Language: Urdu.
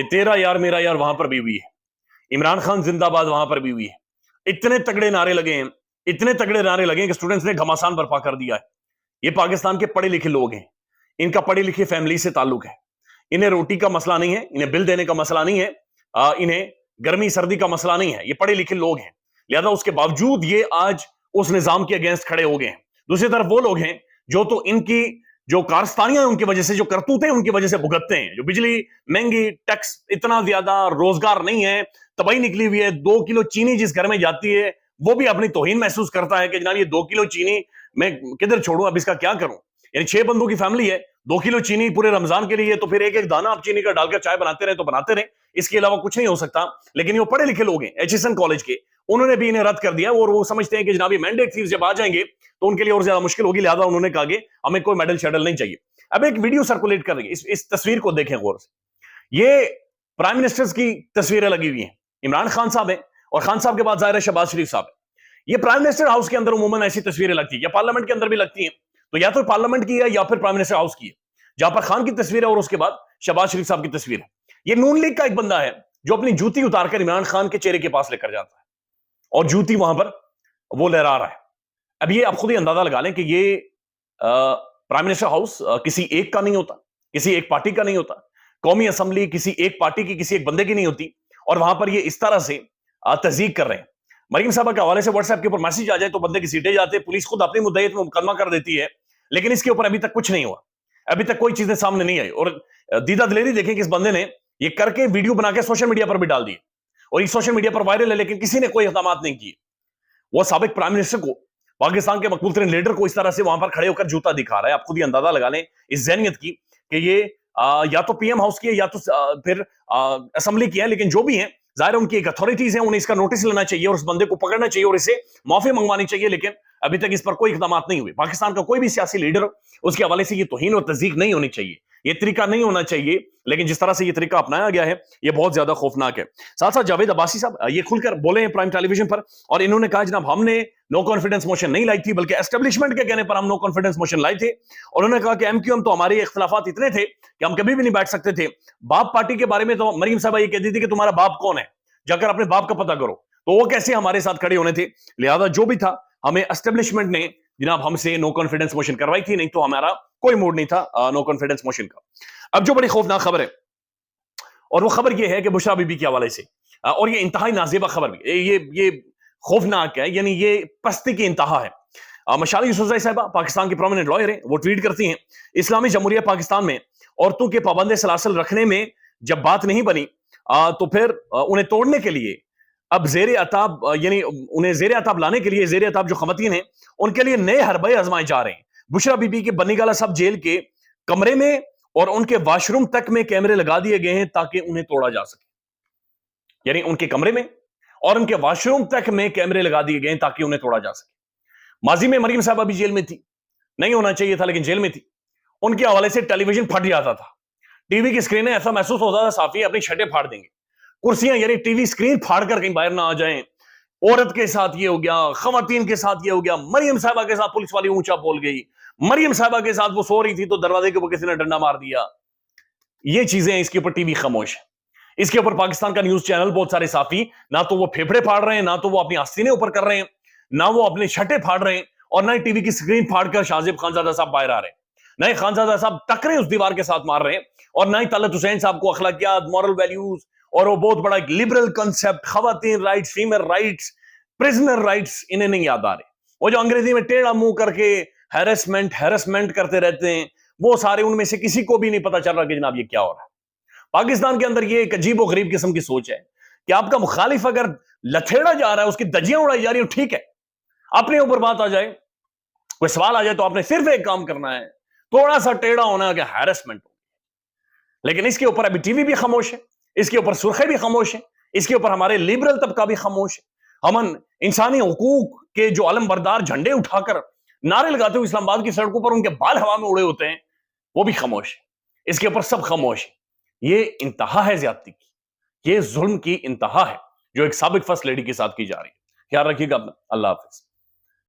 کہ تیرا یار میرا یار وہاں پر بھی ہوئی ہے، عمران خان زندہ باد وہاں پر بھی ہوئی ہے، اتنے تگڑے نعرے لگے ہیں، اتنے تگڑے نعرے لگے ہیں کہ اسٹوڈنٹس نے گھماسان برپا کر دیا ہے۔ یہ پاکستان کے پڑھے لکھے لوگ ہیں، ان کا پڑھی لکھی فیملی سے تعلق ہے، انہیں روٹی کا مسئلہ نہیں ہے، انہیں بل دینے کا مسئلہ نہیں ہے، انہیں گرمی سردی کا مسئلہ نہیں ہے، یہ پڑھے لکھے لوگ ہیں، لہذا اس کے باوجود یہ آج اس نظام کے اگینسٹ کھڑے ہو گئے ہیں۔ دوسری طرف وہ لوگ ہیں جو تو ان کی جو کارستانیاں ہیں ان کی وجہ سے، جو کرتوتے ہیں ان کی وجہ سے بھگتتے ہیں، جو بجلی مہنگی، ٹیکس اتنا زیادہ، روزگار نہیں ہے، تباہی نکلی ہوئی ہے، 2 کلو چینی جس گھر میں جاتی ہے وہ بھی اپنی توہین محسوس کرتا ہے کہ جناب یہ 2 کلو چینی میں کدھر چھوڑوں، اب اس کا کیا کروں؟ یعنی 6 بندوں کی فیملی ہے، 2 کلو چینی پورے رمضان کے لیے، تو پھر ایک ایک دانہ آپ چینی کا ڈال کر چائے بناتے رہے تو بناتے رہے، اس کے علاوہ کچھ نہیں ہو سکتا۔ لیکن یہ پڑھے لکھے لوگ ہیں ایچ ایس این کالج کے، انہوں نے بھی انہیں رد کر دیا، اور وہ سمجھتے ہیں کہ جناب یہ مینڈیٹ تھیوز جب آ جائیں گے تو ان کے لیے اور زیادہ مشکل ہوگی، لہذا انہوں نے کہا کہ ہمیں کوئی میڈل شیڈل نہیں چاہیے۔ اب ایک ویڈیو سرکولیٹ کر رہی ہے، اس تصویر کو دیکھیں غور سے، یہ پرائم منسٹرز کی تصویریں لگی ہوئی ہیں، عمران خان صاحب ہیں اور خان صاحب کے بعد ظاہر ہے شہباز شریف صاحب ہیں۔ یہ پرائم منسٹر ہاؤس کے اندر عموماً ایسی تصویریں لگتی ہیں، یا پارلیمنٹ کے اندر بھی لگتی ہیں، تو یا تو پارلیمنٹ کی ہے یا پھر پرائم منسٹر ہاؤس کی ہے، جہاں پر خان کی تصویر ہے اور اس کے بعد شہباز شریف صاحب کی تصویر ہے۔ یہ نون لیگ کا ایک بندہ ہے جو اپنی جوتی اتار کر عمران خان کے چہرے کے پاس لے کر جاتا ہے اور جوتی وہاں پر وہ لہرا رہا ہے۔ اب یہ آپ خود ہی اندازہ لگا لیں کہ یہ پرائم منسٹر ہاؤس کسی ایک کا نہیں ہوتا، کسی ایک پارٹی کا نہیں ہوتا، قومی اسمبلی کسی ایک پارٹی کی، کسی ایک بندے کی نہیں ہوتی، اور وہاں پر یہ اس طرح سے تزیق کر رہے ہیں۔ مریم صاحبہ کے حوالے سے واٹس ایپ کے اوپر میسج آ جائے تو بندے کی سیٹیں جاتے، پولیس خود اپنی مدعیت میں مقدمہ کر دیتی ہے، لیکن اس کے اوپر ابھی تک کچھ نہیں ہوا، ابھی تک کوئی چیزیں سامنے نہیں آئی۔ اور دیدہ دلیری دیکھیں کہ اس بندے نے یہ کر کے ویڈیو بنا کے سوشل میڈیا پر بھی ڈال دی، اور یہ سوشل میڈیا پر وائرل ہے، لیکن کسی نے کوئی اقدامات نہیں کیے۔ وہ سابق پرائم منسٹر کو، پاکستان کے مقبول ترین لیڈر کو اس طرح سے وہاں پر کھڑے ہو کر جوتا دکھا رہا ہے۔ آپ خود ہی اندازہ لگا لیں اس ذہنیت کی کہ یہ یا تو پی ایم ہاؤس کی ہے یا تو پھر اسمبلی کی ہے، لیکن جو بھی ہیں ظاہر ان کی ایک اتھارٹیز ہیں، انہیں اس کا نوٹس لینا چاہیے اور اس بندے کو پکڑنا چاہیے اور اسے معافی منگوانی چاہیے، لیکن ابھی تک اس پر کوئی اقدامات نہیں ہوئے۔ پاکستان کا کوئی بھی سیاسی لیڈر، اس کے حوالے سے یہ توہین اور تزیق نہیں ہونی چاہیے، یہ طریقہ نہیں ہونا چاہیے، لیکن جس طرح سے یہ طریقہ اپنایا گیا ہے یہ بہت زیادہ خوفناک ہے۔ ساتھ ساتھ جاوید عباسی صاحب یہ کھل کر بولے ہیں پرائم ٹیلی ویژن پر، اور انہوں نے کہا جناب ہم نے نو کانفیڈنس موشن نہیں لائی تھی، بلکہ اسٹیبلشمنٹ کے کہنے پر ہم نو کانفیڈنس موشن لائے تھے، اور انہوں نے کہا کہ ایم کیو ایم تو ہمارے اختلافات اتنے تھے کہ ہم کبھی بھی نہیں بیٹھ سکتے تھے۔ باپ پارٹی کے بارے میں تو مریم صاحبہ یہ کہتی تھی کہ تمہارا باپ کون ہے، جا کر اپنے باپ کا پتہ کرو، تو وہ کیسے ہمارے ساتھ کھڑے ہونے تھے؟ لہذا جو بھی تھا ہمیں اسٹیبلشمنٹ نے جناب ہم سے نو کانفیڈنس موشن کروائی تھی، نہیں تو ہمارا کوئی موڈ نہیں تھا نو کانفیڈنس موشن کا۔ اب جو بڑی خوفناک خبر ہے، اور وہ خبر یہ ہے کہ بشرا بی بی کے حوالے سے، اور یہ انتہائی نازیبہ خبر بھی، یہ خوفناک ہے، یعنی یہ پستی کی انتہا ہے۔ مشال یوسفزئی صاحبہ پاکستان کی پرومیننٹ لائر ہیں، وہ ٹویٹ کرتی ہیں اسلامی جمہوریہ پاکستان میں عورتوں کے پابند سلاسل رکھنے میں جب بات نہیں بنی تو پھر انہیں توڑنے کے لیے اب زیر عتاب، یعنی انہیں زیر عتاب لانے کے لیے زیر عتاب جو خواتین ہیں ان کے لیے نئے حربے آزمائے جا رہے ہیں۔ بشرا بی بی کے بنی گالہ سب جیل کے کمرے میں اور ان کے واش روم تک میں کیمرے لگا دیے گئے ہیں تاکہ انہیں توڑا جا سکے، یعنی ان کے کمرے میں اور ان کے واش روم تک میں کیمرے لگا دیے گئے ہیں تاکہ انہیں توڑا جا سکے۔ ماضی میں مریم صاحبہ بھی جیل میں تھی، نہیں ہونا چاہیے تھا لیکن جیل میں تھی، ان کے حوالے سے ٹیلی ویژن پھٹ جاتا تھا، ٹی وی کی اسکرینیں ایسا محسوس ہوتا تھا صحافی اپنی چھٹیں پھاڑ دیں گے، کرسیاں یعنی ٹی وی اسکرین پھاڑ کر کہیں باہر نہ آ جائیں۔ عورت کے ساتھ یہ ہو گیا، خواتین کے ساتھ یہ ہو گیا، مریم صاحبہ کے ساتھ پولیس والی اونچا بول گئی، مریم صاحبہ کے ساتھ وہ سو رہی تھی تو دروازے کے اوپر کسی نے ڈنڈا مار دیا۔ یہ چیزیں اس کے اوپر ٹی وی خاموش ہے، اس کے اوپر پاکستان کا نیوز چینل بہت سارے صحافی نہ تو وہ پھیپھڑے پھاڑ رہے ہیں، نہ تو وہ اپنی آستینیں اوپر کر رہے ہیں، نہ وہ اپنے چھٹے پھاڑ رہے ہیں، اور نہ ہی ٹی وی کی سکرین پھاڑ کر شاہزیب خانزادہ صاحب باہر آ رہے ہیں، نہ ہی خانزادہ صاحب ٹکرے اس دیوار کے ساتھ مار رہے ہیں، اور نہ ہی طلعت حسین صاحب کو اخلاقیات، مورل ویلیوز اور وہ بہت بڑا ایک لبرل کنسپٹ، خواتین rights, female rights, prisoner rights انہیں نہیں یاد آ رہے۔ وہ جو انگریزی میں ٹیڑھا منہ کر کے ہیرسمنٹ کرتے رہتے ہیں، وہ سارے ان میں سے کسی کو بھی نہیں پتا چل رہا کہ جناب یہ کیا ہو رہا ہے۔ پاکستان کے اندر یہ ایک عجیب و غریب قسم کی سوچ ہے کہ آپ کا مخالف اگر لتھیڑا جا رہا ہے، اس کی دجیاں اڑائی جا رہی ہیں، ٹھیک ہے، اپنے اوپر بات آ جائے، کوئی سوال آ جائے تو آپ نے صرف ایک کام کرنا ہے، تھوڑا سا ٹیڑھا ہونا ہے کہ ہیرسمنٹ ہو۔ لیکن اس کے اوپر ابھی ٹی وی بھی خاموش ہے، اس کے اوپر سرخی بھی خاموش ہے، اس کے اوپر ہمارے لبرل طبقہ بھی خاموش ہے۔ ہم انسانی حقوق کے جو علم بردار جھنڈے اٹھا کر نعرے لگاتے ہوئے اسلام آباد کی سڑکوں پر ان کے بال ہوا میں اڑے ہوتے ہیں، وہ بھی خاموش ہے، اس کے اوپر سب خاموش ہے۔ یہ انتہا ہے زیادتی کی، یہ ظلم کی انتہا ہے جو ایک سابق فرسٹ لیڈی کے ساتھ کی جا رہی ہے۔ خیال رکھیے گا اپنا، اللہ حافظ۔